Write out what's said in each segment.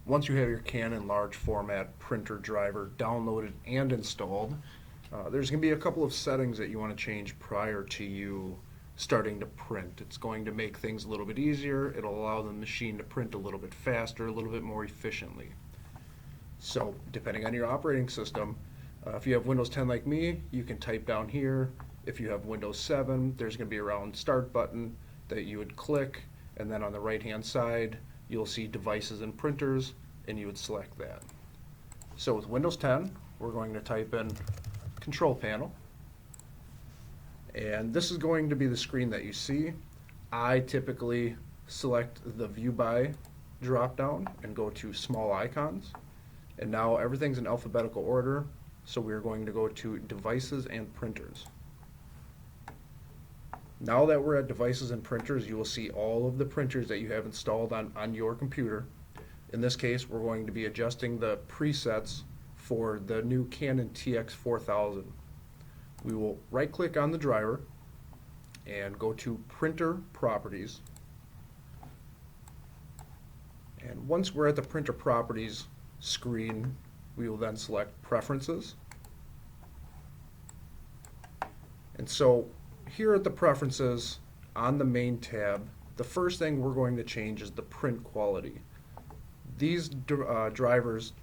Once you have your Canon large format printer driver downloaded and installed, there's going to be a couple of settings that you want to change prior to you starting to print. It's going to make things a little bit easier. It'll allow the machine to print a little bit faster, a little bit more efficiently. So depending on your operating system, if you have Windows 10 like me, you can type down here. If you have Windows 7, there's going to be a round start button that you would click, and then on the right hand side you'll see devices and printers, and you would select that. So with Windows 10, we're going to type in Control Panel, and this is going to be the screen that you see. I typically select the View By drop down and go to Small Icons, and now everything's in alphabetical order, so we're going to go to Devices and Printers. Now that we're at Devices and Printers, you will see all of the printers that you have installed on your computer. In this case, we're going to be adjusting the presets for the new Canon TX4000. We will right click on the driver and go to Printer Properties. And once we're at the Printer Properties screen, we will then select Preferences. And so here at the Preferences on the main tab, the first thing we're going to change is the print quality. These drivers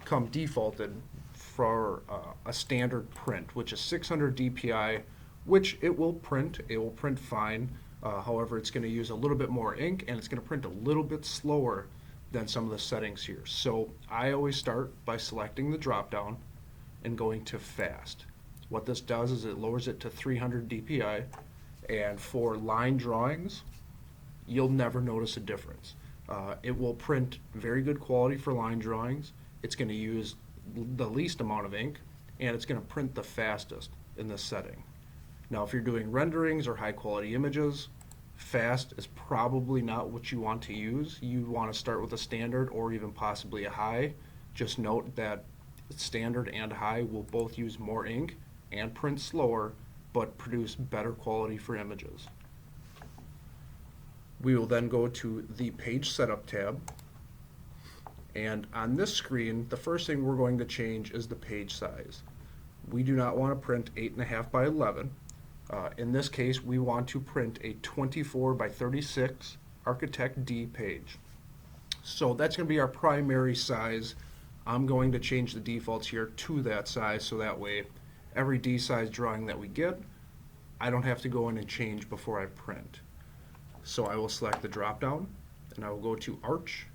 come defaulted for a standard print, which is 600 dpi, which it will print. It will print fine. However, it's going to use a little bit more ink, and it's going to print a little bit slower than some of the settings here. So I always start by selecting the drop down and going to fast. What this does is it lowers it to 300 dpi, and for line drawings, you'll never notice a difference. It will print very good quality for line drawings. It's going to use the least amount of ink, and it's going to print the fastest in this setting. Now, if you're doing renderings or high quality images, fast is probably not what you want to use. You want to start with a standard or even possibly a high. Just note that standard and high will both use more ink and print slower, but produce better quality for images. We will then go to the Page Setup tab, and on this screen, the first thing we're going to change is the page size. We do not want to print 8.5 by 11. In this case, we want to print a 24 by 36 Architect D page. So that's going to be our primary size. I'm going to change the defaults here to that size, so that way every D size drawing that we get, I don't have to go in and change before I print. So I will select the drop down, and I will go to Arch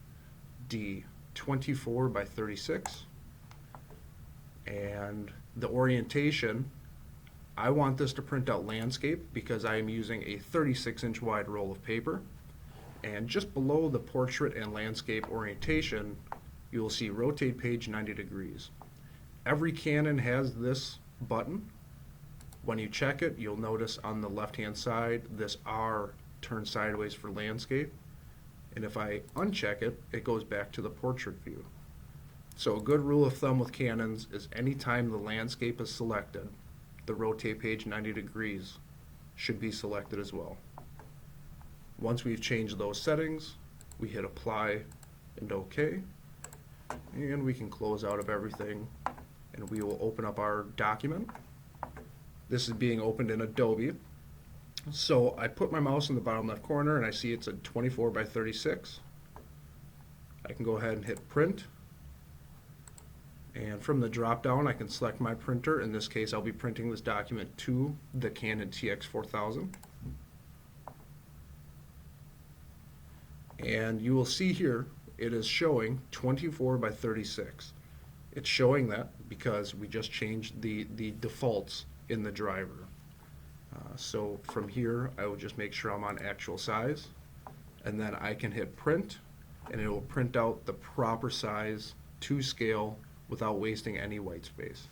D 24 by 36, and the orientation, I want this to print out landscape because I am using a 36-inch wide roll of paper. And just below the portrait and landscape orientation, you will see rotate page 90 degrees. Every Canon has this button. When you check it, you'll notice on the left hand side this R turns sideways for landscape, and if I uncheck it, it goes back to the portrait view. So a good rule of thumb with Canons is anytime the landscape is selected, the rotate page 90 degrees should be selected as well. Once we've changed those settings, we hit apply and OK, and we can close out of everything, and we will open up our document. This is being opened in Adobe. So I put my mouse in the bottom left corner and I see it's a 24 by 36. I can go ahead and hit print, and from the drop down I can select my printer. In this case, I'll be printing this document to the Canon TX4000. And you will see here it is showing 24 by 36. It's showing that because we just changed the defaults in the driver. So from here, I will just make sure I'm on actual size, and then I can hit print, and it will print out the proper size to scale without wasting any white space.